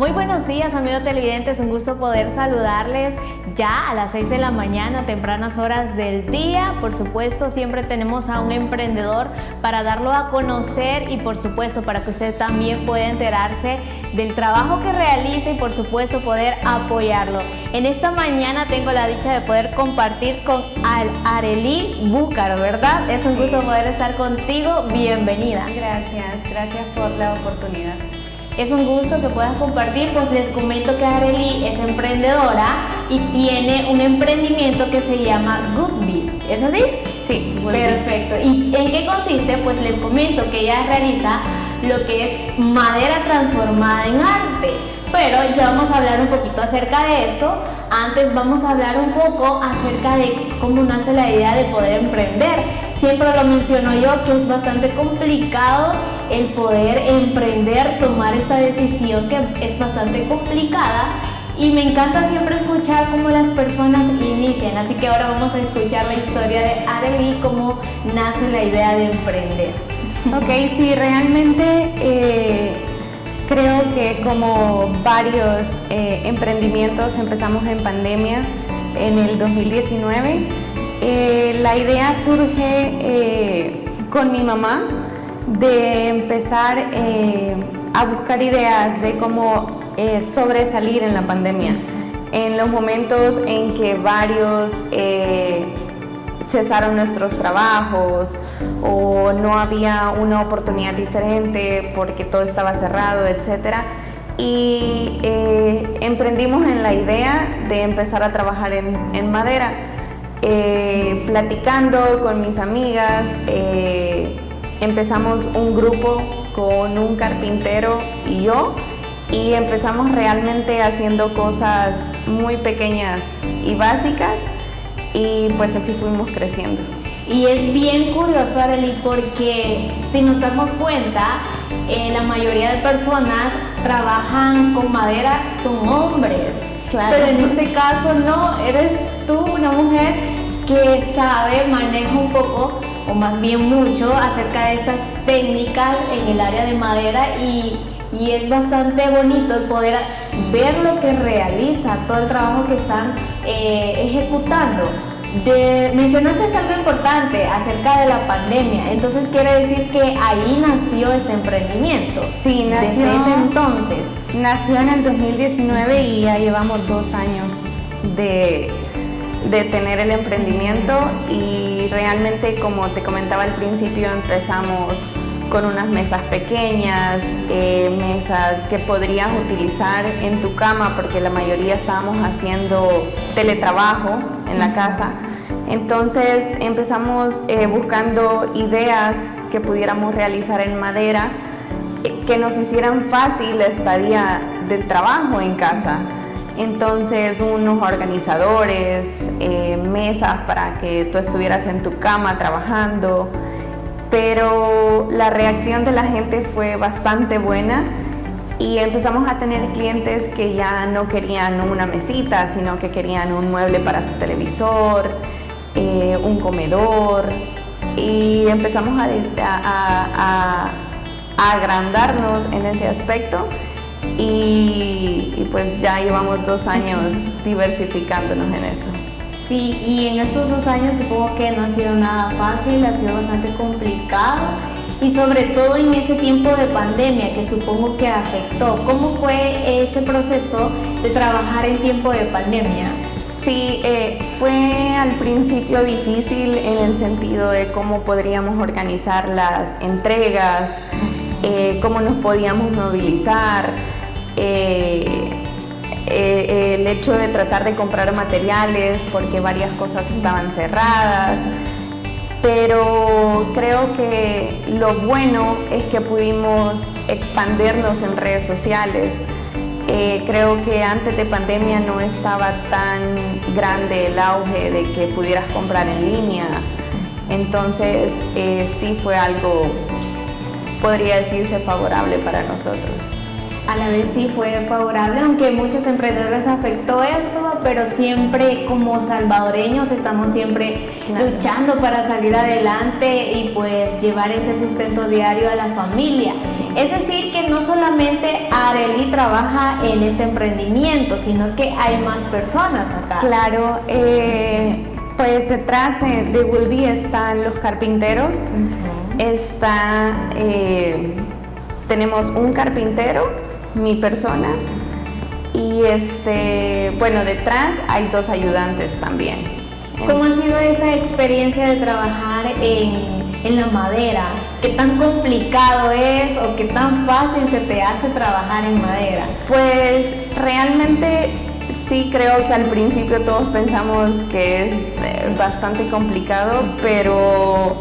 Muy buenos días, amigos televidentes, un gusto poder saludarles ya a las 6 de la mañana, tempranas horas del día. Por supuesto, siempre tenemos a un emprendedor para darlo a conocer y por supuesto para que usted también pueda enterarse del trabajo que realiza y por supuesto poder apoyarlo. En esta mañana tengo la dicha de poder compartir con Arely Búcaro, ¿verdad? Es un gusto poder estar contigo, bienvenida. Gracias por la oportunidad. Es un gusto que puedas compartir, pues les comento que Arely es emprendedora y tiene un emprendimiento que se llama Goodbeat, ¿es así? Sí, perfecto. ¿Y en qué consiste? Pues les comento que ella realiza lo que es madera transformada en arte, pero ya vamos a hablar un poquito acerca de esto. Antes vamos a hablar un poco acerca de cómo nace la idea de poder emprender. Siempre lo menciono yo que es bastante complicado el poder emprender, tomar esta decisión que es bastante complicada y me encanta siempre escuchar cómo las personas inician, así que ahora vamos a escuchar la historia de Arely, cómo nace la idea de emprender. Ok, sí, realmente creo que como varios emprendimientos empezamos en pandemia en el 2019. La idea surge con mi mamá de empezar a buscar ideas de cómo sobresalir en la pandemia. En los momentos en que varios cesaron nuestros trabajos o no había una oportunidad diferente porque todo estaba cerrado, etc. Y emprendimos en la idea de empezar a trabajar en madera. Platicando con mis amigas, empezamos un grupo con un carpintero y yo y empezamos realmente haciendo cosas muy pequeñas y básicas y pues así fuimos creciendo. Y es bien curioso, Arely, porque si nos damos cuenta, la mayoría de personas trabajan con madera, son hombres. Claro. Pero en este caso no, eres tú una mujer que sabe, maneja un poco, o más bien mucho, acerca de estas técnicas en el área de madera y es bastante bonito el poder ver lo que realiza, todo el trabajo que están ejecutando. Mencionaste algo importante acerca de la pandemia, entonces quiere decir que ahí nació este emprendimiento. Sí, nació desde ese entonces. Nació en el 2019 y ya llevamos 2 años de tener el emprendimiento y realmente, como te comentaba al principio, empezamos con unas mesas pequeñas, mesas que podrías utilizar en tu cama porque la mayoría estábamos haciendo teletrabajo en la casa. Entonces empezamos buscando ideas que pudiéramos realizar en madera que nos hicieran fácil la estadía del trabajo en casa. Entonces unos organizadores, mesas para que tú estuvieras en tu cama trabajando, pero la reacción de la gente fue bastante buena y empezamos a tener clientes que ya no querían una mesita, sino que querían un mueble para su televisor, un comedor y empezamos a agrandarnos en ese aspecto. Y pues ya llevamos 2 años diversificándonos en eso. Sí, y en estos 2 años supongo que no ha sido nada fácil, ha sido bastante complicado y sobre todo en ese tiempo de pandemia que supongo que afectó. ¿Cómo fue ese proceso de trabajar en tiempo de pandemia? Sí, fue al principio difícil en el sentido de cómo podríamos organizar las entregas, cómo nos podíamos movilizar, el hecho de tratar de comprar materiales porque varias cosas estaban cerradas, pero creo que lo bueno es que pudimos expandirnos en redes sociales. Creo que antes de pandemia no estaba tan grande el auge de que pudieras comprar en línea, entonces sí fue algo, podría decirse, favorable para nosotros. A la vez sí fue favorable, aunque muchos emprendedores afectó esto, pero siempre como salvadoreños estamos siempre luchando para salir adelante y pues llevar ese sustento diario a la familia. Sí. Es decir, que no solamente Arely trabaja en este emprendimiento, sino que hay más personas acá. Claro, pues detrás de Woolby están los carpinteros, tenemos un carpintero, mi persona, y bueno, detrás hay 2 ayudantes también. ¿Cómo ha sido esa experiencia de trabajar en la madera? ¿Qué tan complicado es o qué tan fácil se te hace trabajar en madera? Pues realmente sí, creo que al principio todos pensamos que es bastante complicado, pero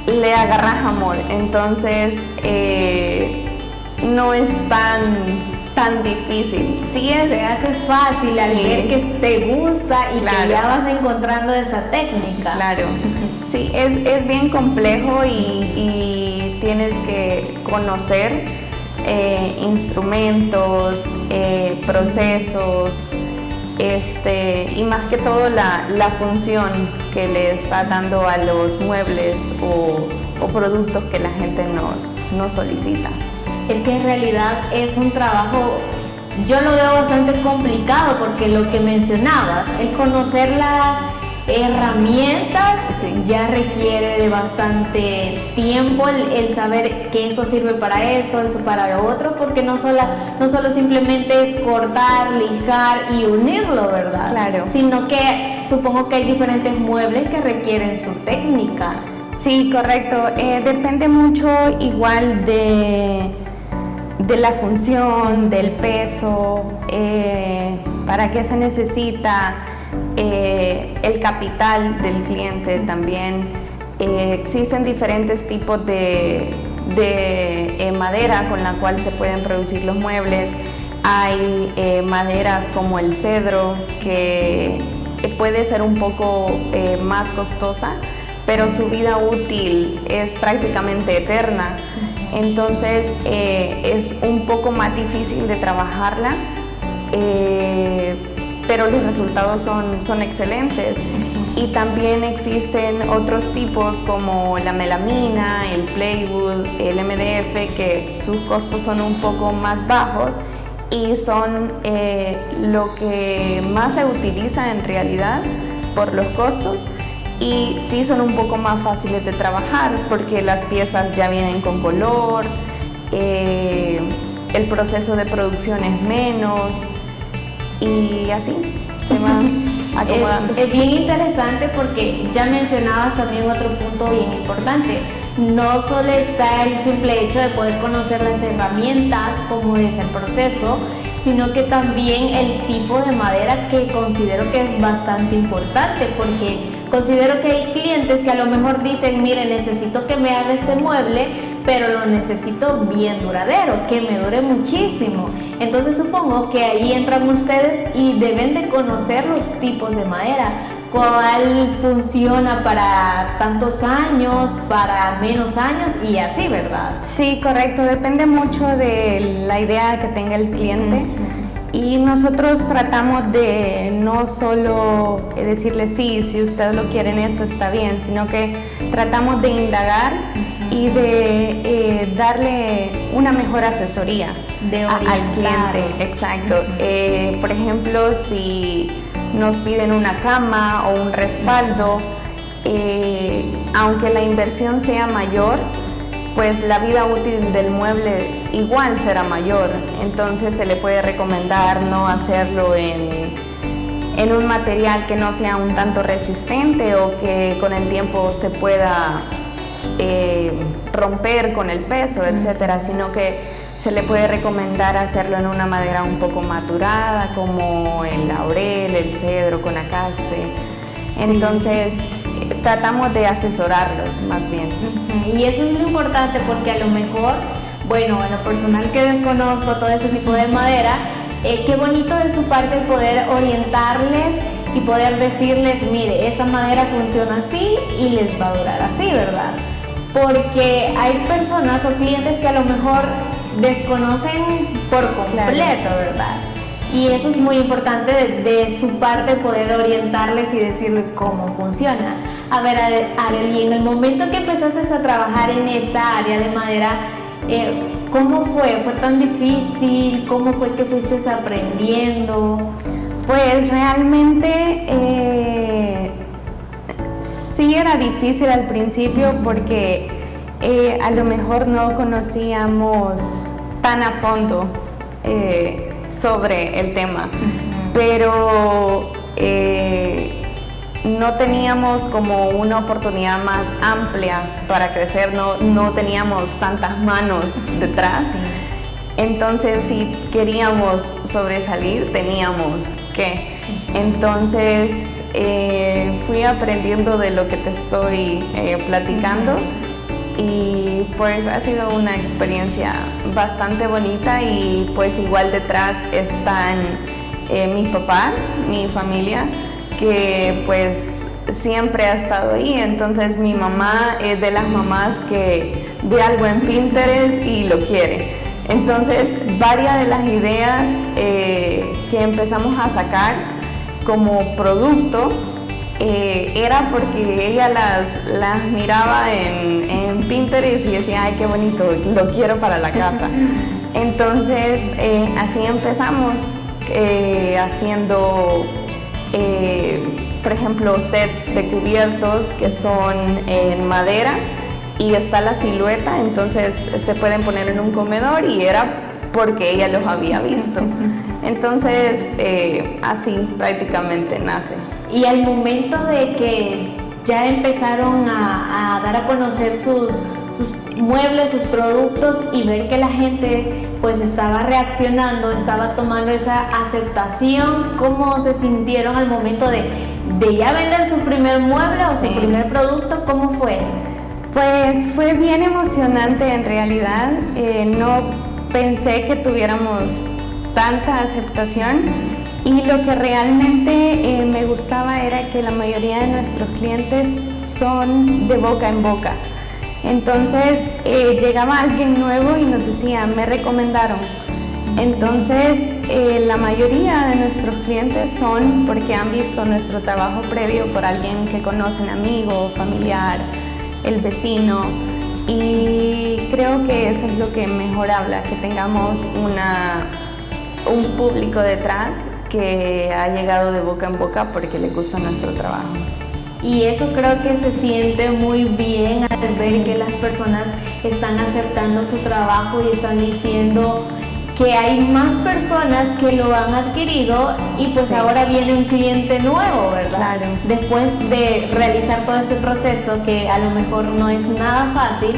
le agarras amor, entonces no es tan difícil. Sí se hace fácil al ver que te gusta y que ya vas encontrando esa técnica. Claro, sí, es bien complejo y tienes que conocer instrumentos, procesos, y más que todo la función que le está dando a los muebles o productos que la gente nos solicita. Es que en realidad es un trabajo, yo lo veo bastante complicado porque lo que mencionabas, el conocer las herramientas ya requiere de bastante tiempo, el saber que eso sirve para esto, eso para lo otro, porque no solo simplemente es cortar, lijar y unirlo, ¿verdad? Claro. Sino que supongo que hay diferentes muebles que requieren su técnica. Sí, correcto. Depende mucho igual de la función, del peso, para qué se necesita, el capital del cliente también. Existen diferentes tipos de madera con la cual se pueden producir los muebles. Hay maderas como el cedro, que puede ser un poco más costosa, pero su vida útil es prácticamente eterna. Entonces es un poco más difícil de trabajarla, pero los resultados son excelentes. Y también existen otros tipos como la melamina, el plywood, el MDF, que sus costos son un poco más bajos y son lo que más se utiliza en realidad por los costos. Y sí son un poco más fáciles de trabajar porque las piezas ya vienen con color, el proceso de producción es menos y así se va acomodando. Es bien interesante porque ya mencionabas también otro punto bien importante. No solo está el simple hecho de poder conocer las herramientas, cómo es el proceso, sino que también el tipo de madera, que considero que es bastante importante, porque considero que hay clientes que a lo mejor dicen, mire, necesito que me haga este mueble, pero lo necesito bien duradero, que me dure muchísimo. Entonces supongo que ahí entran ustedes y deben de conocer los tipos de madera, cuál funciona para tantos años, para menos años y así, ¿verdad? Sí, correcto, depende mucho de la idea que tenga el cliente. Y nosotros tratamos de no solo decirle sí, si ustedes lo quieren eso está bien, sino que tratamos de indagar y de darle una mejor asesoría al cliente. Exacto. Por ejemplo, si nos piden una cama o un respaldo, aunque la inversión sea mayor, pues la vida útil del mueble igual será mayor, entonces se le puede recomendar no hacerlo en un material que no sea un tanto resistente o que con el tiempo se pueda romper con el peso, etcétera, sino que se le puede recomendar hacerlo en una madera un poco maturada, como el laurel, el cedro con acaste. Entonces tratamos de asesorarlos más bien. Y eso es lo importante, porque a lo mejor, bueno, en lo personal que desconozco todo ese tipo de madera, qué bonito de su parte poder orientarles y poder decirles, mire, esta madera funciona así y les va a durar así, ¿verdad? Porque hay personas o clientes que a lo mejor desconocen por completo, ¿verdad? Y eso es muy importante de su parte, poder orientarles y decirles cómo funciona. A ver, Arely, en el momento que empezaste a trabajar en esta área de madera, ¿cómo fue? ¿Fue tan difícil? ¿Cómo fue que fuiste aprendiendo? Pues realmente sí era difícil al principio porque a lo mejor no conocíamos tan a fondo sobre el tema, pero no teníamos como una oportunidad más amplia para crecer, no teníamos tantas manos detrás. Entonces, si queríamos sobresalir, teníamos que. Entonces, fui aprendiendo de lo que te estoy platicando y pues ha sido una experiencia bastante bonita y pues igual detrás están mis papás, mi familia, que pues siempre ha estado ahí. Entonces, mi mamá es de las mamás que ve algo en Pinterest y lo quiere. Entonces, varias de las ideas que empezamos a sacar como producto era porque ella las miraba en Pinterest y decía, ay, qué bonito, lo quiero para la casa. Entonces, así empezamos haciendo, por ejemplo, sets de cubiertos que son en madera, y está la silueta, entonces se pueden poner en un comedor, y era porque ella los había visto. Entonces, así prácticamente nace. Y al momento de que ya empezaron a dar a conocer sus muebles, sus productos, y ver que la gente pues estaba reaccionando, estaba tomando esa aceptación, ¿cómo se sintieron al momento de ya vender su primer mueble o su primer producto? ¿Cómo fue? Pues fue bien emocionante en realidad. No pensé que tuviéramos tanta aceptación, y lo que realmente me gustaba era que la mayoría de nuestros clientes son de boca en boca. Entonces llegaba alguien nuevo y nos decía, me recomendaron. Entonces la mayoría de nuestros clientes son porque han visto nuestro trabajo previo por alguien que conocen, amigo, familiar, el vecino, y creo que eso es lo que mejor habla, que tengamos un público detrás que ha llegado de boca en boca porque le gusta nuestro trabajo. Y eso creo que se siente muy bien al ver que las personas están aceptando su trabajo y están diciendo que hay más personas que lo han adquirido, y pues ahora viene un cliente nuevo, ¿verdad? Claro. Después de realizar todo ese proceso, que a lo mejor no es nada fácil,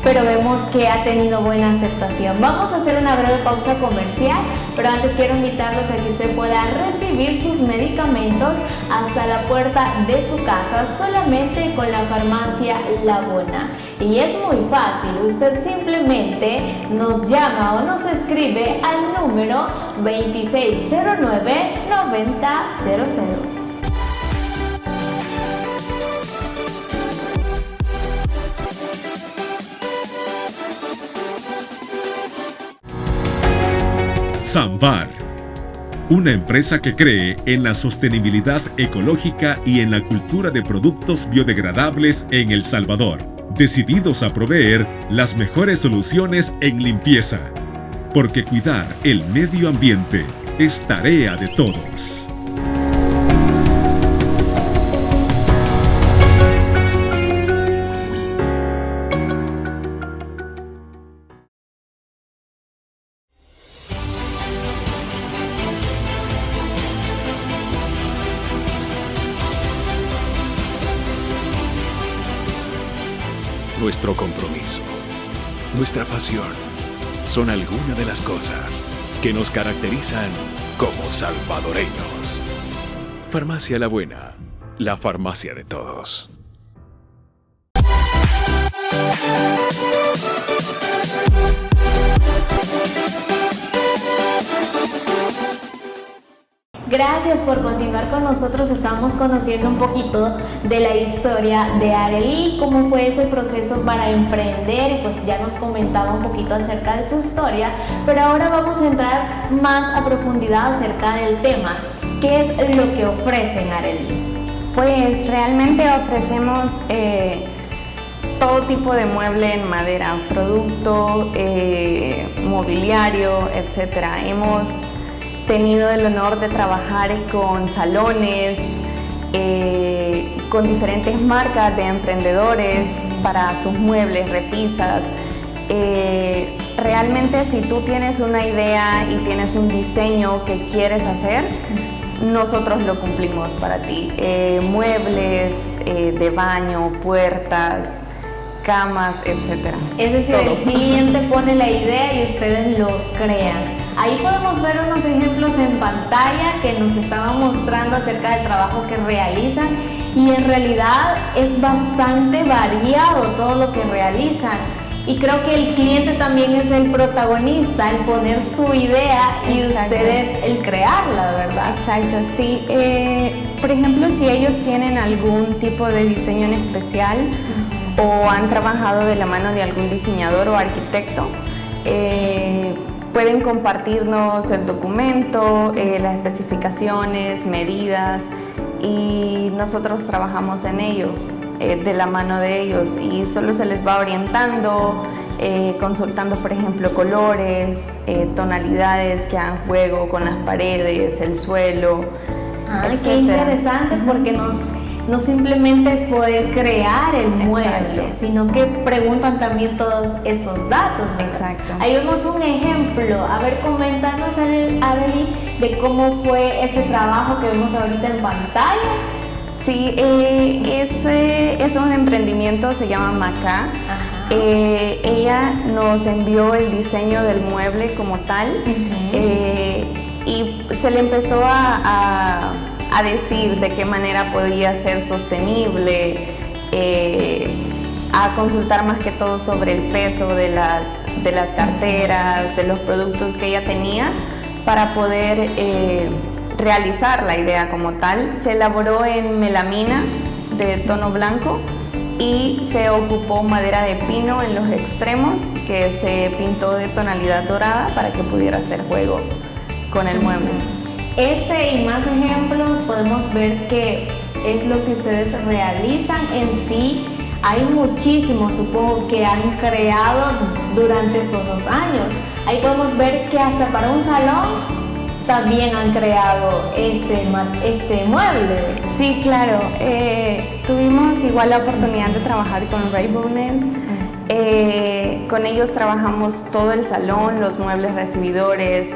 pero vemos que ha tenido buena aceptación. Vamos a hacer una breve pausa comercial, pero antes quiero invitarlos a que usted pueda recibir sus medicamentos hasta la puerta de su casa solamente con la farmacia La Buena. Y es muy fácil, usted simplemente nos llama o nos escribe al número 2609-9000. Samvar, una empresa que cree en la sostenibilidad ecológica y en la cultura de productos biodegradables en El Salvador, decididos a proveer las mejores soluciones en limpieza, porque cuidar el medio ambiente es tarea de todos. Nuestro compromiso, nuestra pasión, son algunas de las cosas que nos caracterizan como salvadoreños. Farmacia La Buena, la farmacia de todos. Gracias por continuar con nosotros. Estamos conociendo un poquito de la historia de Arely, cómo fue ese proceso para emprender, y pues ya nos comentaba un poquito acerca de su historia, pero ahora vamos a entrar más a profundidad acerca del tema. ¿Qué es lo que ofrecen, Arely? Pues realmente ofrecemos todo tipo de mueble en madera, producto, mobiliario, etc. Hemos tenido el honor de trabajar con salones, con diferentes marcas de emprendedores para sus muebles, repisas. Realmente, si tú tienes una idea y tienes un diseño que quieres hacer, nosotros lo cumplimos para ti. Muebles de baño, puertas, camas, etc. Es decir, todo. El cliente pone la idea y ustedes lo crean. Ahí podemos ver unos ejemplos en pantalla que nos estaban mostrando acerca del trabajo que realizan, y en realidad es bastante variado todo lo que realizan. Y creo que el cliente también es el protagonista, el poner su idea y Exacto. ustedes el crearla, ¿verdad? Exacto, sí. Por ejemplo, si ellos tienen algún tipo de diseño en especial o han trabajado de la mano de algún diseñador o arquitecto, pueden compartirnos el documento, las especificaciones, medidas, y nosotros trabajamos en ello. De la mano de ellos, y solo se les va orientando, consultando por ejemplo colores, tonalidades que hagan juego con las paredes, el suelo, etc. Qué interesante, porque no simplemente es poder crear el mueble, exacto, sino que preguntan también todos esos datos, ¿verdad? Exacto. Ahí vemos un ejemplo. A ver, coméntanos, Arely, de cómo fue ese trabajo que vemos ahorita en pantalla. Sí, ese es un emprendimiento, se llama Macá. Ella nos envió el diseño del mueble como tal, y se le empezó a decir de qué manera podía ser sostenible, a consultar más que todo sobre el peso de las carteras, de los productos que ella tenía, para poder realizar la idea como tal. Se elaboró en melamina de tono blanco y se ocupó madera de pino en los extremos, que se pintó de tonalidad dorada para que pudiera hacer juego con el mueble. Ese y más ejemplos podemos ver que es lo que ustedes realizan. En sí hay muchísimos, supongo, que han creado durante estos 2 años. Ahí podemos ver que hasta para un salón también han creado este mueble. Sí, claro. Tuvimos igual la oportunidad de trabajar con Rainbow Nails. Con ellos trabajamos todo el salón, los muebles recibidores,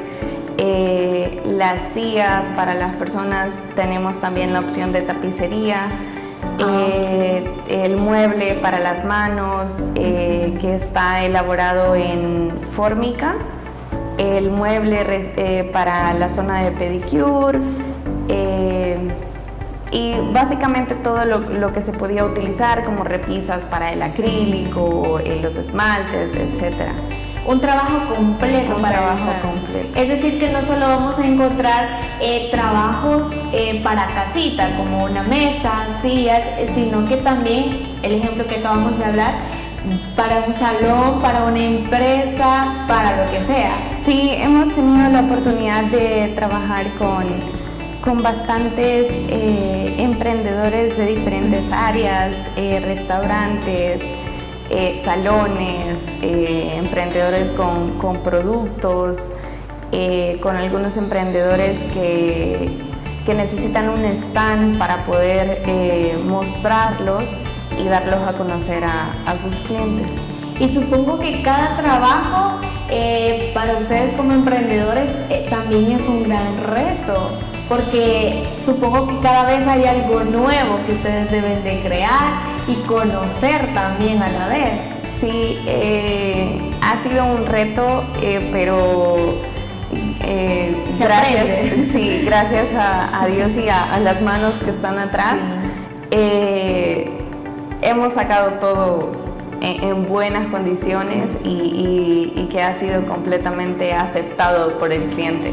las sillas para las personas. Tenemos también la opción de tapicería, el mueble para las manos, que está elaborado en fórmica, el mueble para la zona de pedicure, y básicamente todo lo que se podía utilizar, como repisas para el acrílico, los esmaltes, etc. Un trabajo completo para realizar. Es decir, que no solo vamos a encontrar trabajos para casita, como una mesa, sillas, sino que también, el ejemplo que acabamos de hablar, para un salón, para una empresa, para lo que sea. Sí, hemos tenido la oportunidad de trabajar con bastantes emprendedores de diferentes áreas, restaurantes, salones, emprendedores con productos, con algunos emprendedores que necesitan un stand para poder mostrarlos y darlos a conocer a sus clientes. Y supongo que cada trabajo para ustedes como emprendedores también es un gran reto, porque supongo que cada vez hay algo nuevo que ustedes deben de crear y conocer también a la vez. Sí, ha sido un reto, pero gracias a Dios y a las manos que están atrás, hemos sacado todo en buenas condiciones y que ha sido completamente aceptado por el cliente.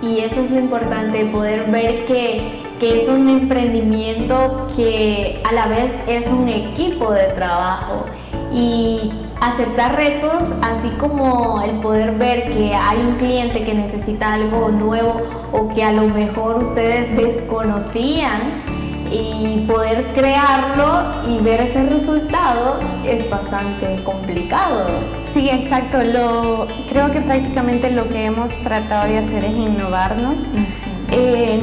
Y eso es lo importante, poder ver que es un emprendimiento que a la vez es un equipo de trabajo, y aceptar retos, así como el poder ver que hay un cliente que necesita algo nuevo o que a lo mejor ustedes desconocían, y poder crearlo y ver ese resultado es bastante complicado. Sí, exacto. Creo que prácticamente lo que hemos tratado de hacer es innovarnos.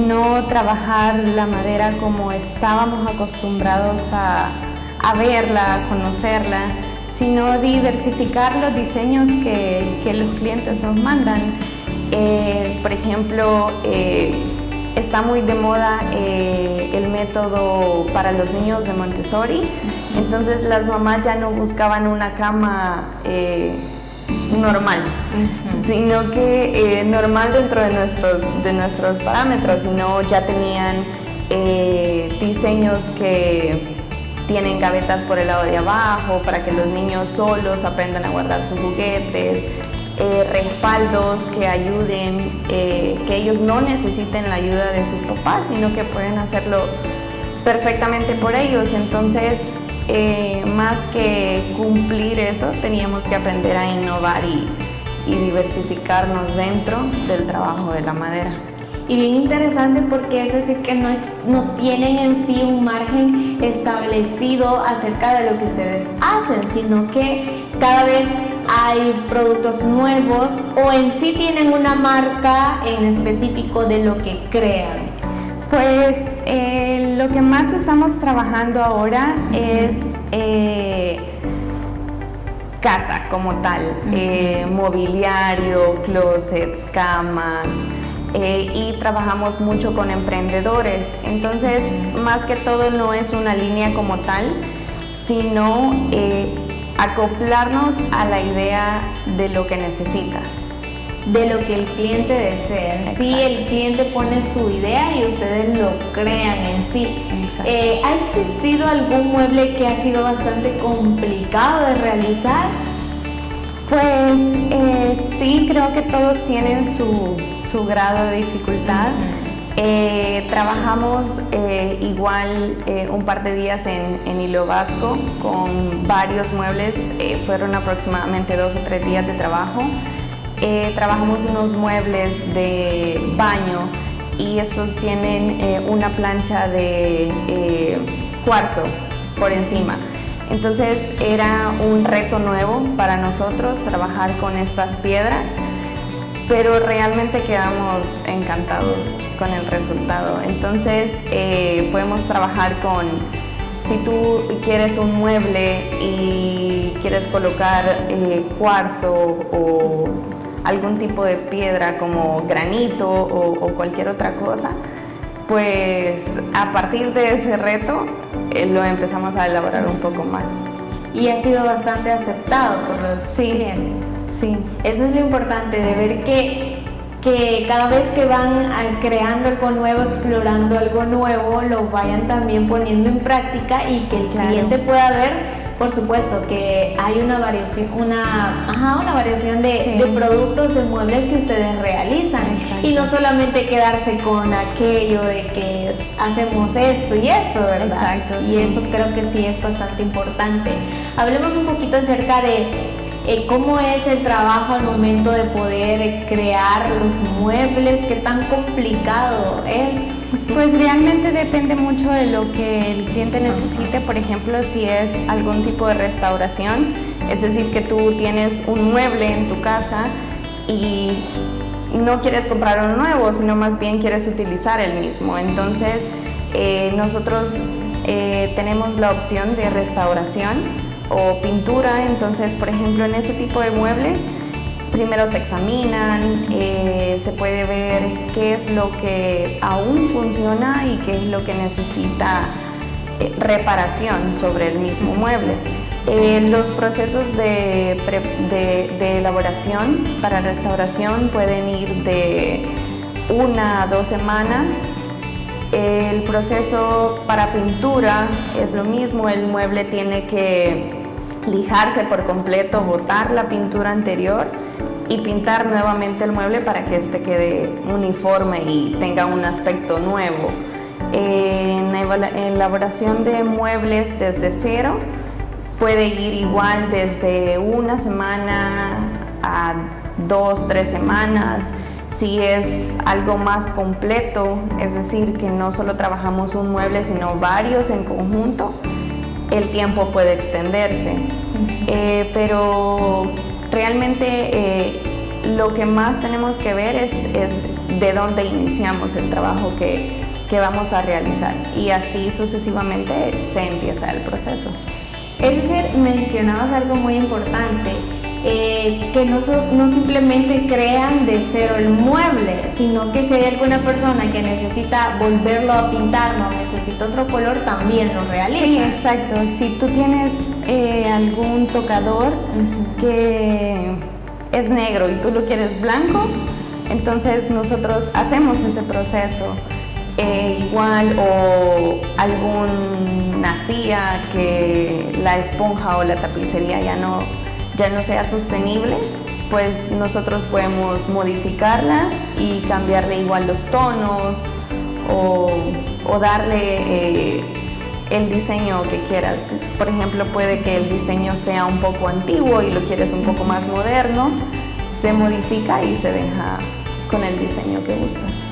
No trabajar la madera como estábamos acostumbrados a verla, a conocerla, sino diversificar los diseños que los clientes nos mandan. Por ejemplo, está muy de moda el método para los niños de Montessori. Entonces las mamás ya no buscaban una cama normal, sino que normal dentro de nuestros parámetros, sino ya tenían diseños que tienen gavetas por el lado de abajo para que los niños solos aprendan a guardar sus juguetes, respaldos que ayuden, que ellos no necesiten la ayuda de sus papás, sino que pueden hacerlo perfectamente por ellos. Entonces, más que cumplir eso, teníamos que aprender a innovar y diversificarnos dentro del trabajo de la madera. Y bien interesante, porque es decir que no tienen en sí un margen establecido acerca de lo que ustedes hacen, sino que cada vez hay productos nuevos, o en sí tienen una marca en específico de lo que crean. Pues lo que más estamos trabajando ahora es casa como tal, mobiliario, closets, camas. Y trabajamos mucho con emprendedores. Entonces, más que todo, no es una línea como tal, sino acoplarnos a la idea de lo que necesitas, de lo que el cliente desea. Sí, el cliente pone su idea y ustedes lo crean en sí. ¿Ha existido algún mueble que ha sido bastante complicado de realizar? Pues sí, creo que todos tienen su grado de dificultad. Trabajamos igual un par de días en hilo vasco con varios muebles. Fueron aproximadamente 2 o 3 días de trabajo. Trabajamos unos muebles de baño, y estos tienen una plancha de cuarzo por encima. Entonces era un reto nuevo para nosotros trabajar con estas piedras, pero realmente quedamos encantados con el resultado. Entonces podemos trabajar si tú quieres un mueble y quieres colocar cuarzo o algún tipo de piedra como granito o cualquier otra cosa, pues a partir de ese reto lo empezamos a elaborar un poco más. Y ha sido bastante aceptado por los clientes. Sí. Eso es lo importante, de ver que cada vez que van creando algo nuevo, explorando algo nuevo, lo vayan también poniendo en práctica, y que el cliente pueda ver, por supuesto, que hay una variación, una variación de productos, de muebles que ustedes realizan. Exacto. Y no solamente quedarse con aquello de que hacemos esto y eso, ¿verdad? Exacto. Y eso creo que sí es bastante importante. Hablemos un poquito acerca de cómo es el trabajo al momento de poder crear los muebles, qué tan complicado es. Pues realmente depende mucho de lo que el cliente necesite. Por ejemplo, si es algún tipo de restauración, es decir, que tú tienes un mueble en tu casa y no quieres comprar uno nuevo, sino más bien quieres utilizar el mismo. Entonces, nosotros tenemos la opción de restauración o pintura. Entonces, por ejemplo, en ese tipo de muebles, primero se examinan, se puede ver qué es lo que aún funciona y qué es lo que necesita reparación sobre el mismo mueble. Los procesos de elaboración para restauración pueden ir de 1 a 2 semanas. El proceso para pintura es lo mismo, el mueble tiene que lijarse por completo, botar la pintura anterior y pintar nuevamente el mueble para que este quede uniforme y tenga un aspecto nuevo. En elaboración de muebles desde cero puede ir igual desde una semana a 2-3 semanas. Si es algo más completo, es decir, que no solo trabajamos un mueble sino varios en conjunto, el tiempo puede extenderse. Pero realmente lo que más tenemos que ver es de dónde iniciamos el trabajo que vamos a realizar, y así sucesivamente se empieza el proceso. Es decir, mencionabas algo muy importante, que no simplemente crean de cero el mueble, sino que si hay alguna persona que necesita volverlo a pintar, no necesita otro color, también lo realiza. Sí, exacto. Si tú tienes algún tocador que es negro y tú lo quieres blanco, entonces nosotros hacemos ese proceso. Igual, o alguna silla que la esponja o la tapicería ya no sea sostenible, pues nosotros podemos modificarla y cambiarle igual los tonos o darle el diseño que quieras. Por ejemplo, puede que el diseño sea un poco antiguo y lo quieres un poco más moderno, se modifica y se deja con el diseño que gustas.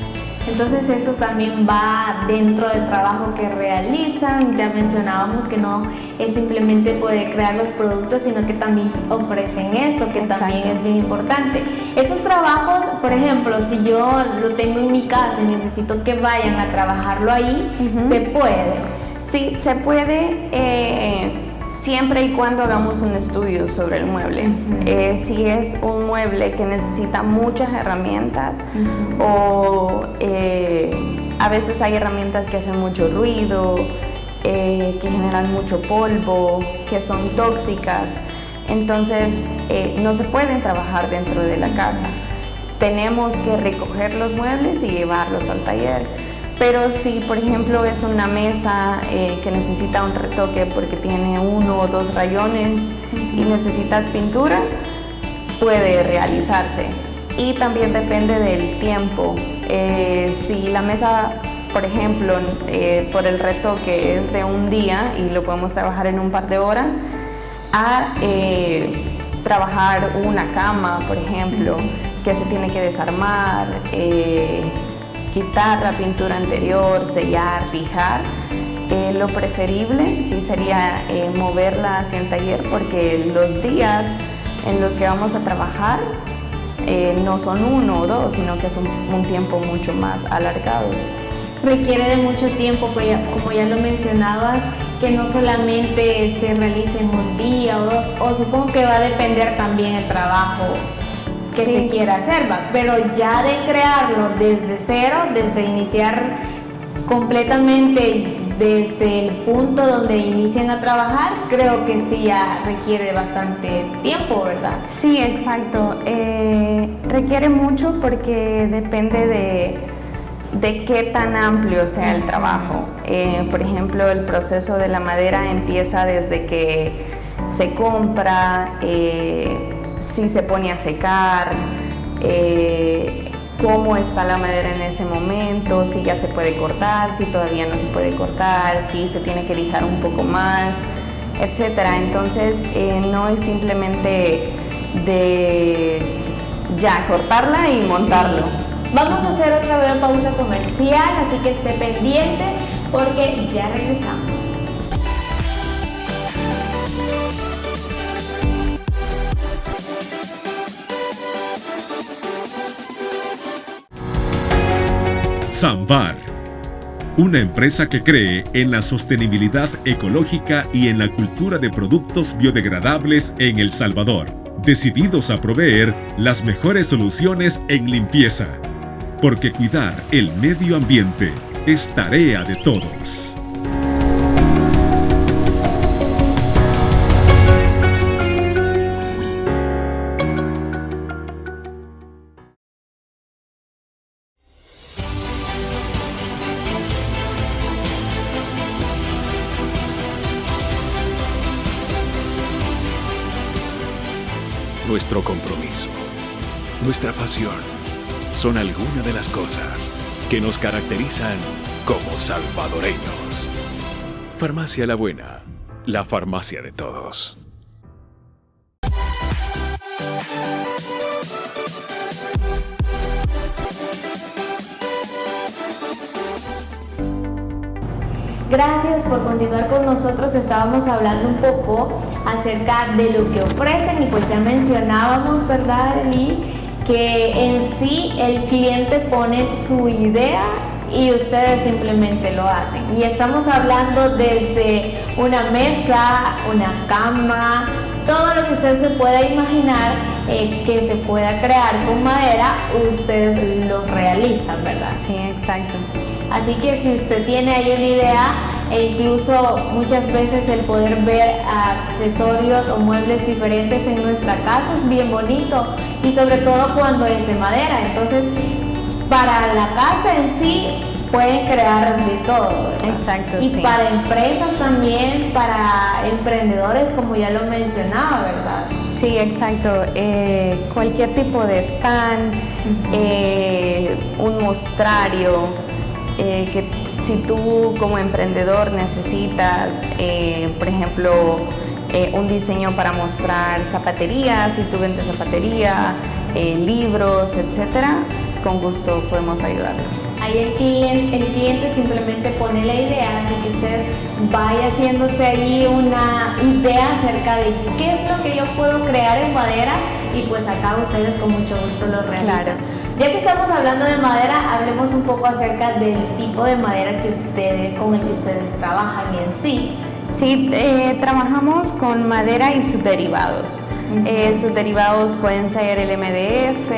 Entonces eso también va dentro del trabajo que realizan. Ya mencionábamos que no es simplemente poder crear los productos, sino que también ofrecen eso, que Exacto. también es bien importante. Estos trabajos, por ejemplo, si yo lo tengo en mi casa y necesito que vayan a trabajarlo ahí, ¿se puede? Sí, se puede, siempre y cuando hagamos un estudio sobre el mueble. Si es un mueble que necesita muchas herramientas o a veces hay herramientas que hacen mucho ruido, que generan mucho polvo, que son tóxicas, entonces no se pueden trabajar dentro de la casa. Tenemos que recoger los muebles y llevarlos al taller. Pero si, por ejemplo, es una mesa que necesita un retoque porque tiene 1 o 2 rayones y necesitas pintura, puede realizarse. Y también depende del tiempo. Si la mesa, por ejemplo, por el retoque es de un día y lo podemos trabajar en un par de horas, a trabajar una cama, por ejemplo, que se tiene que desarmar, quitar la pintura anterior, sellar, lijar. Lo preferible sí sería moverla hacia el taller, porque los días en los que vamos a trabajar no son 1 o 2, sino que es un tiempo mucho más alargado. Requiere de mucho tiempo, como ya lo mencionabas, que no solamente se realice en un día o 2, o supongo que va a depender también el trabajo que se quiera hacer, pero ya de crearlo desde cero, desde iniciar completamente desde el punto donde inician a trabajar, creo que sí ya requiere bastante tiempo, ¿verdad? Sí, exacto. Requiere mucho porque depende de qué tan amplio sea el trabajo. Por ejemplo, el proceso de la madera empieza desde que se compra, si se pone a secar, cómo está la madera en ese momento, si ya se puede cortar, si todavía no se puede cortar, si se tiene que lijar un poco más, etcétera. Entonces no es simplemente de ya cortarla y montarlo. Vamos a hacer otra breve pausa comercial, así que esté pendiente porque ya regresamos. Samvar, una empresa que cree en la sostenibilidad ecológica y en la cultura de productos biodegradables en El Salvador, decididos a proveer las mejores soluciones en limpieza, porque cuidar el medio ambiente es tarea de todos. Nuestro compromiso, nuestra pasión, son algunas de las cosas que nos caracterizan como salvadoreños. Farmacia La Buena, la farmacia de todos. Gracias por continuar con nosotros. Estábamos hablando un poco acerca de lo que ofrecen y pues ya mencionábamos, ¿verdad, Eli? Que en sí el cliente pone su idea y ustedes simplemente lo hacen. Y estamos hablando desde una mesa, una cama, todo lo que usted se pueda imaginar que se pueda crear con madera, ustedes lo realizan, ¿verdad? Sí, exacto. Así que si usted tiene ahí una idea, e incluso muchas veces el poder ver accesorios o muebles diferentes en nuestra casa es bien bonito, y sobre todo cuando es de madera. Entonces, para la casa en sí pueden crear de todo, ¿verdad? Exacto, y sí. para empresas también, para emprendedores, como ya lo mencionaba, ¿verdad? Sí, exacto. Cualquier tipo de stand, un mostrario, que si tú como emprendedor necesitas, por ejemplo, un diseño para mostrar zapatería, si tú vendes zapatería, libros, etcétera, con gusto podemos ayudarlos. Ahí el cliente simplemente pone la idea, así que usted vaya haciéndose ahí una idea acerca de qué es lo que yo puedo crear en madera, y pues acá ustedes con mucho gusto lo realizan. Claro. Ya que estamos hablando de madera, hablemos un poco acerca del tipo de madera con el que ustedes trabajan en sí. Sí, trabajamos con madera y sus derivados. Sus derivados pueden ser el MDF,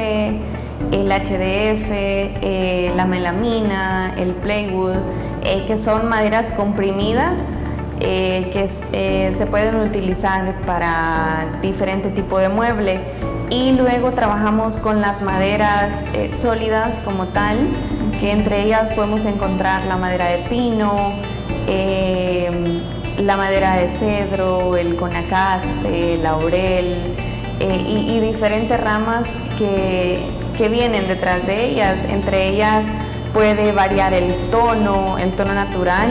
el HDF, la melamina, el plywood, que son maderas comprimidas que se pueden utilizar para diferente tipo de mueble. Y luego trabajamos con las maderas sólidas como tal, que entre ellas podemos encontrar la madera de pino, la madera de cedro, el conacaste, el laurel, y diferentes ramas que vienen detrás de ellas. Entre ellas puede variar el tono natural.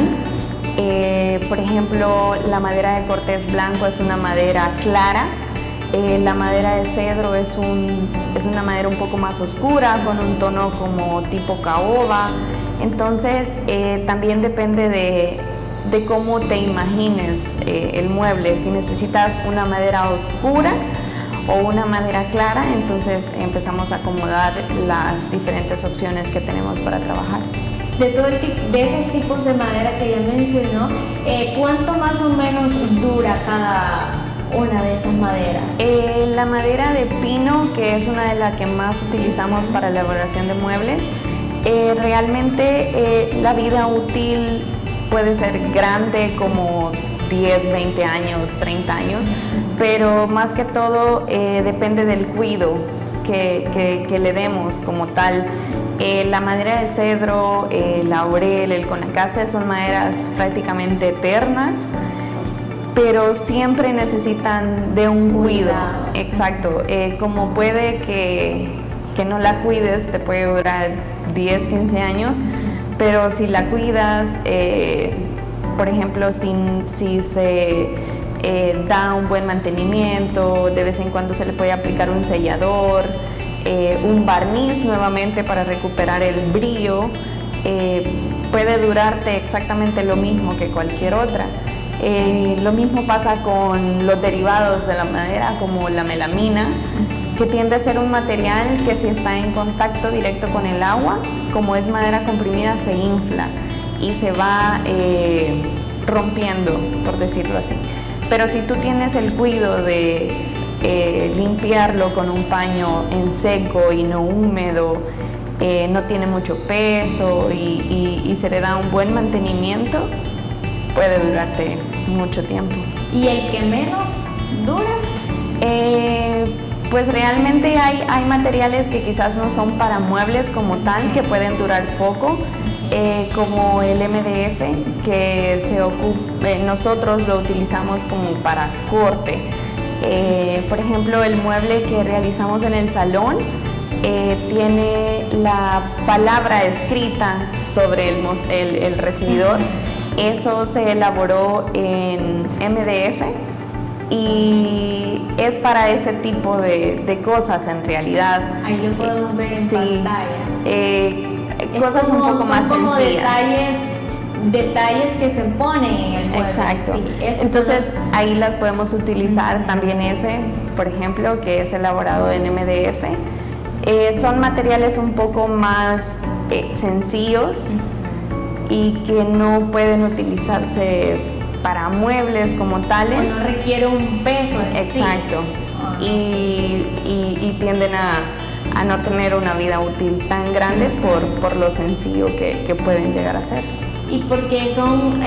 Por ejemplo, la madera de cortés blanco es una madera clara. La madera de cedro es una madera un poco más oscura, con un tono como tipo caoba. Entonces, también depende de cómo te imagines el mueble. Si necesitas una madera oscura o una madera clara, entonces empezamos a acomodar las diferentes opciones que tenemos para trabajar. De esos tipos de madera que ya mencionó, ¿cuánto más o menos dura cada una de esas maderas? La madera de pino, que es una de las que más utilizamos para la elaboración de muebles, realmente la vida útil puede ser grande, como 10, 20 años, 30 años, pero más que todo depende del cuidado que le demos como tal. La madera de cedro, el laurel, el conacaste son maderas prácticamente eternas, pero siempre necesitan de un cuidado. Exacto. Como puede que no la cuides, te puede durar 10, 15 años, pero si la cuidas, por ejemplo, si se da un buen mantenimiento, de vez en cuando se le puede aplicar un sellador, un barniz nuevamente para recuperar el brillo, puede durarte exactamente lo mismo que cualquier otra. Lo mismo pasa con los derivados de la madera, como la melamina, que tiende a ser un material que si está en contacto directo con el agua, como es madera comprimida, se infla y se va rompiendo, por decirlo así. Pero si tú tienes el cuidado de limpiarlo con un paño en seco y no húmedo, no tiene mucho peso y se le da un buen mantenimiento, puede durarte mucho tiempo. ¿Y el que menos dura? Pues realmente hay materiales que quizás no son para muebles como tal, que pueden durar poco, como el MDF, que nosotros lo utilizamos como para corte. Por ejemplo, el mueble que realizamos en el salón tiene la palabra escrita sobre el recibidor. Eso se elaboró en MDF y es para ese tipo de cosas en realidad. Ahí lo podemos ver en pantalla. Cosas un poco más como sencillas. Detalles que se ponen en el mueble. Exacto. Sí, entonces ahí las podemos utilizar. También ese, por ejemplo, que es elaborado en MDF. Son materiales un poco más sencillos y que no pueden utilizarse para muebles como tales. O no requiere un peso en Exacto. Sí. Y tienden a no tener una vida útil tan grande por lo sencillo que pueden llegar a ser. Y porque son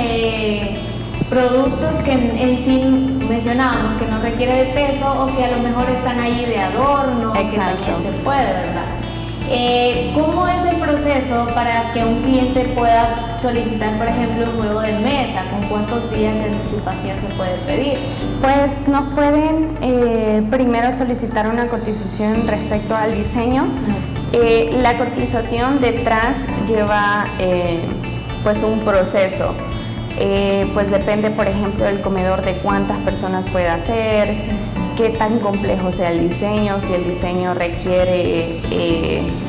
productos que en sí mencionábamos que no requiere de peso o que a lo mejor están ahí de adorno, Exacto. que también se puede, ¿verdad? ¿Cómo es el proceso para que un cliente pueda solicitar, por ejemplo, un juego de mesa? ¿Con cuántos días de anticipación se puede pedir? Pues nos pueden primero solicitar una cotización respecto al diseño. La cotización detrás lleva pues un proceso. Pues depende, por ejemplo, del comedor, de cuántas personas puede hacer, qué tan complejo sea el diseño, si el diseño requiere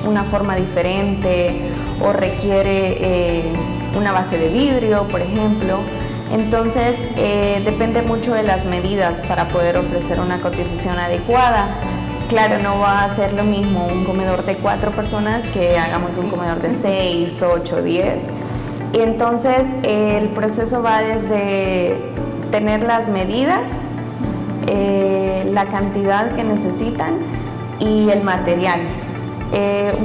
una forma diferente o requiere una base de vidrio, por ejemplo. Entonces, depende mucho de las medidas para poder ofrecer una cotización adecuada. Claro, no va a ser lo mismo un comedor de 4 personas que hagamos un comedor de 6, 8, 10. Y entonces el proceso va desde tener las medidas, la cantidad que necesitan y el material.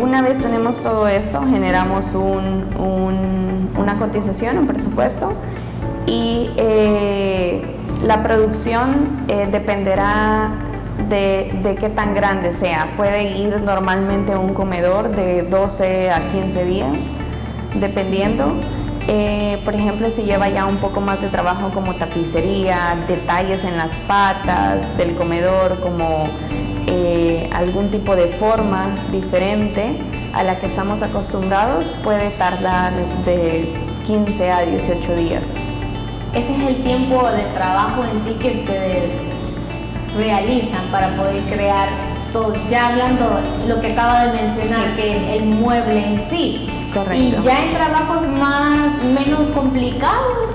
Una vez tenemos todo esto, generamos una cotización, un presupuesto, y la producción dependerá de qué tan grande sea. Puede ir normalmente un comedor de 12 a 15 días, dependiendo. Por ejemplo, si lleva ya un poco más de trabajo como tapicería, detalles en las patas del comedor, como algún tipo de forma diferente a la que estamos acostumbrados, puede tardar de 15 a 18 días. Ese es el tiempo de trabajo en sí que ustedes realizan para poder crear todo. Ya hablando lo que acaba de mencionar, Sí. que el mueble en sí. Correcto. Y ya en trabajos menos complicados.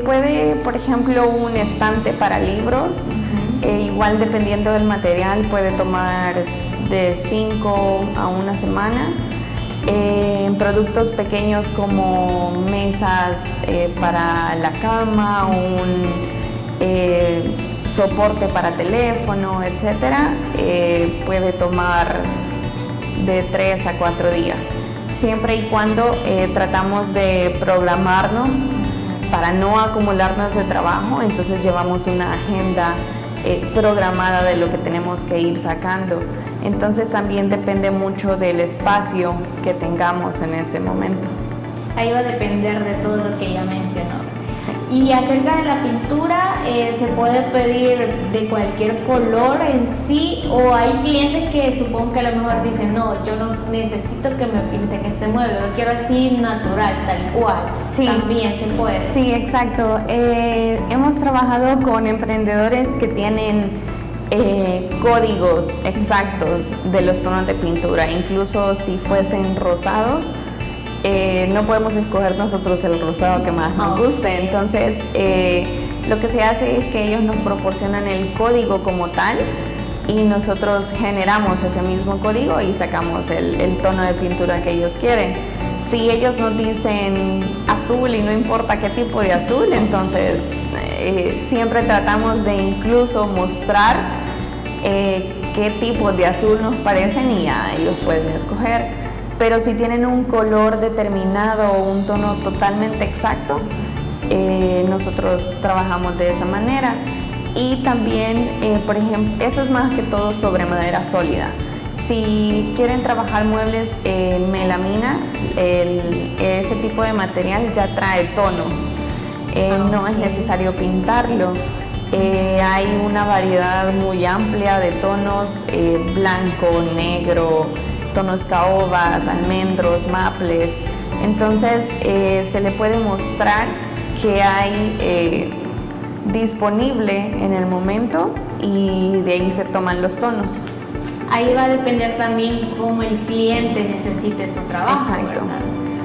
Puede, por ejemplo, un estante para libros, igual dependiendo del material puede tomar de 5 a 1 semana. En productos pequeños como mesas para la cama, un soporte para teléfono, etcétera, puede tomar de 3 a 4 días, siempre y cuando tratamos de programarnos para no acumularnos de trabajo. Entonces llevamos una agenda programada de lo que tenemos que ir sacando. Entonces también depende mucho del espacio que tengamos en ese momento. Ahí va a depender de todo lo que ella mencionó. Sí. Y acerca de la pintura, ¿se puede pedir de cualquier color en sí? ¿O hay clientes que supongo que a lo mejor dicen, no, yo no necesito que me pinten este mueble, lo quiero así natural, tal cual? Sí. También se puede. Sí, exacto. Hemos trabajado con emprendedores que tienen códigos exactos de los tonos de pintura, incluso si fuesen rosados. No podemos escoger nosotros el rosado que más nos guste. Entonces lo que se hace es que ellos nos proporcionan el código como tal y nosotros generamos ese mismo código y sacamos el tono de pintura que ellos quieren. Si ellos nos dicen azul y no importa qué tipo de azul, entonces siempre tratamos de incluso mostrar qué tipos de azul nos parecen y ya ellos pueden escoger. Pero si tienen un color determinado o un tono totalmente exacto, nosotros trabajamos de esa manera. Y también, por ejemplo, eso es más que todo sobre madera sólida. Si quieren trabajar muebles en melamina, ese tipo de material ya trae tonos. No es necesario pintarlo. Hay una variedad muy amplia de tonos, blanco, negro, tonos caobas, almendros, maples. Entonces se le puede mostrar que hay disponible en el momento y de ahí se toman los tonos. Ahí va a depender también cómo el cliente necesite su trabajo. Exacto. ¿Verdad?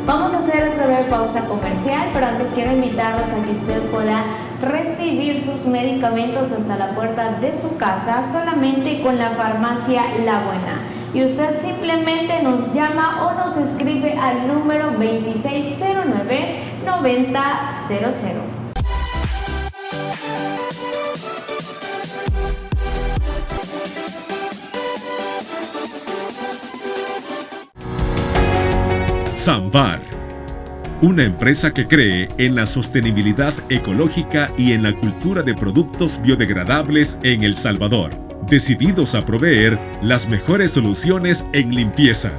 Vamos a hacer otra breve pausa comercial, pero antes quiero invitarlos a que usted pueda recibir sus medicamentos hasta la puerta de su casa solamente con la farmacia La Buena. Y usted simplemente nos llama o nos escribe al número 2609-9000. Samvar, una empresa que cree en la sostenibilidad ecológica y en la cultura de productos biodegradables en El Salvador, decididos a proveer las mejores soluciones en limpieza,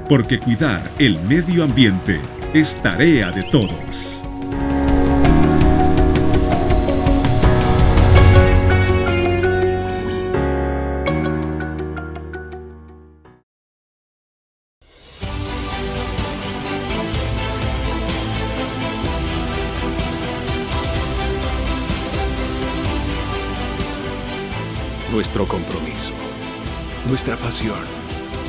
porque cuidar el medio ambiente es tarea de todos. Nuestro compromiso, nuestra pasión,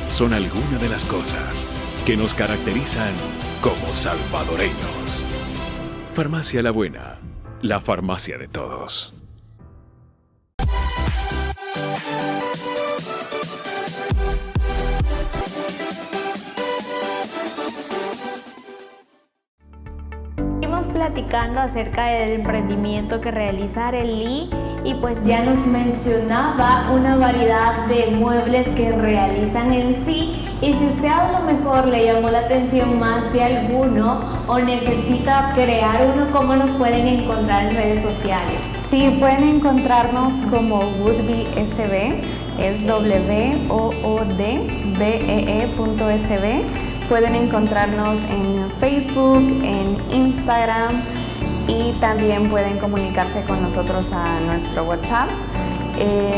son algunas de las cosas que nos caracterizan como salvadoreños. Farmacia La Buena, la farmacia de todos. Seguimos platicando acerca del emprendimiento que realiza Arely y pues ya nos mencionaba una variedad de muebles que realizan en sí, y si usted a lo mejor le llamó la atención más de alguno o necesita crear uno, ¿cómo nos pueden encontrar en redes sociales? Sí, pueden encontrarnos como Woodbee SB, es woodbee.sb. Pueden encontrarnos en Facebook, en Instagram, y también pueden comunicarse con nosotros a nuestro WhatsApp.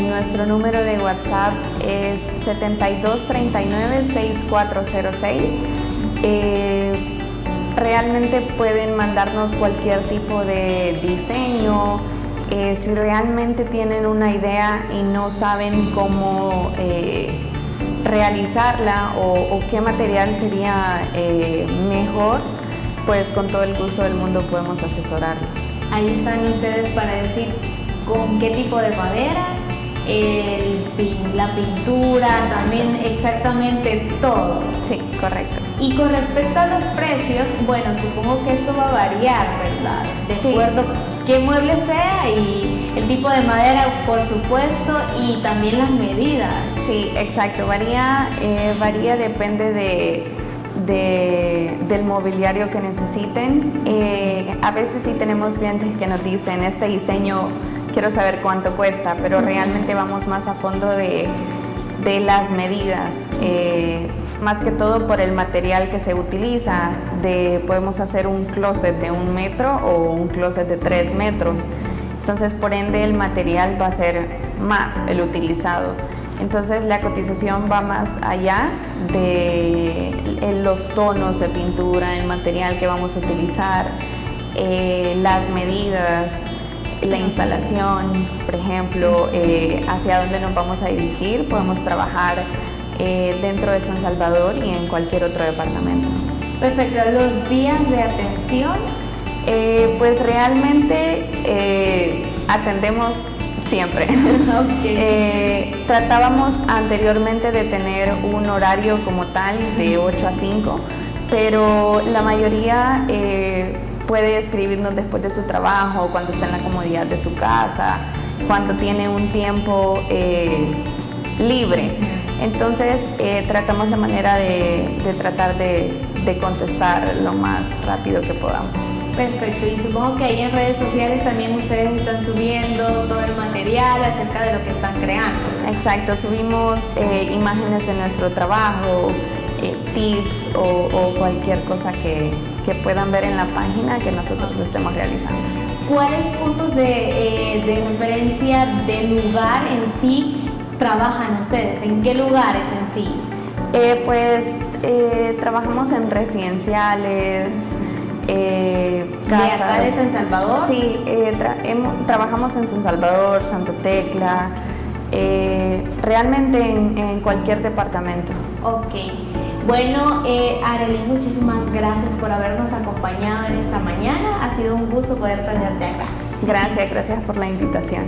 Nuestro número de WhatsApp es 7239-6406. Realmente pueden mandarnos cualquier tipo de diseño. Si realmente tienen una idea y no saben cómo realizarla o qué material sería mejor, pues con todo el gusto del mundo podemos asesorarlos. Ahí están ustedes para decir con qué tipo de madera, la pintura, también exactamente todo. Sí, correcto. Y con respecto a los precios, bueno, supongo que esto va a variar, ¿verdad? De acuerdo qué mueble sea y el tipo de madera, por supuesto, y también las medidas. Sí, exacto. Varía, depende del mobiliario que necesiten. A veces sí tenemos clientes que nos dicen, este diseño quiero saber cuánto cuesta, pero realmente vamos más a fondo de las medidas, más que todo por el material que se utiliza. Podemos hacer un closet de 1 metro o un closet de 3 metros, entonces por ende el material va a ser más el utilizado. Entonces la cotización va más allá de los tonos de pintura, el material que vamos a utilizar, las medidas, la instalación, por ejemplo, hacia dónde nos vamos a dirigir. Podemos trabajar dentro de San Salvador y en cualquier otro departamento. Perfecto. ¿Los días de atención? Pues realmente atendemos siempre. Okay. Tratábamos anteriormente de tener un horario como tal de 8 a 5, pero la mayoría puede escribirnos después de su trabajo, cuando está en la comodidad de su casa, cuando tiene un tiempo libre. Entonces tratamos la manera de tratar de contestar lo más rápido que podamos. Perfecto, y supongo que ahí en redes sociales también ustedes están subiendo todo el material acerca de lo que están creando. Exacto, subimos imágenes de nuestro trabajo, tips o cualquier cosa que puedan ver en la página que nosotros estemos realizando. ¿cuáles puntos de referencia del lugar en sí trabajan ustedes? ¿En qué lugares en sí? Trabajamos en residenciales, casas. ¿De acá de San Salvador? Sí, trabajamos en San Salvador, Santa Tecla, realmente en cualquier departamento. Ok. Bueno, Arelis, muchísimas gracias por habernos acompañado en esta mañana. Ha sido un gusto poder tenerte acá. Gracias por la invitación.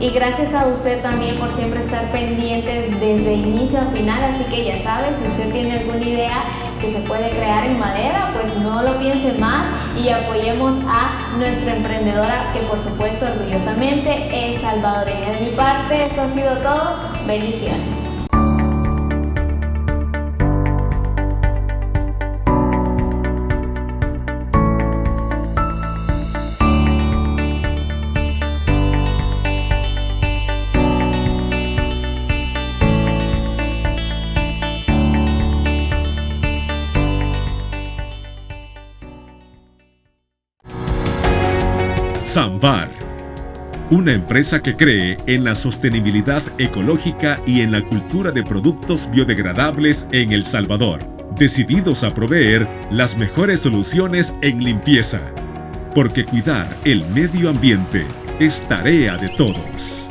Y gracias a usted también por siempre estar pendiente desde inicio a final, así que ya sabe, si usted tiene alguna idea que se puede crear en madera, pues no lo piense más y apoyemos a nuestra emprendedora, que por supuesto orgullosamente es salvadoreña. De mi parte, esto ha sido todo. Bendiciones. Samvar, una empresa que cree en la sostenibilidad ecológica y en la cultura de productos biodegradables en El Salvador, decididos a proveer las mejores soluciones en limpieza, porque cuidar el medio ambiente es tarea de todos.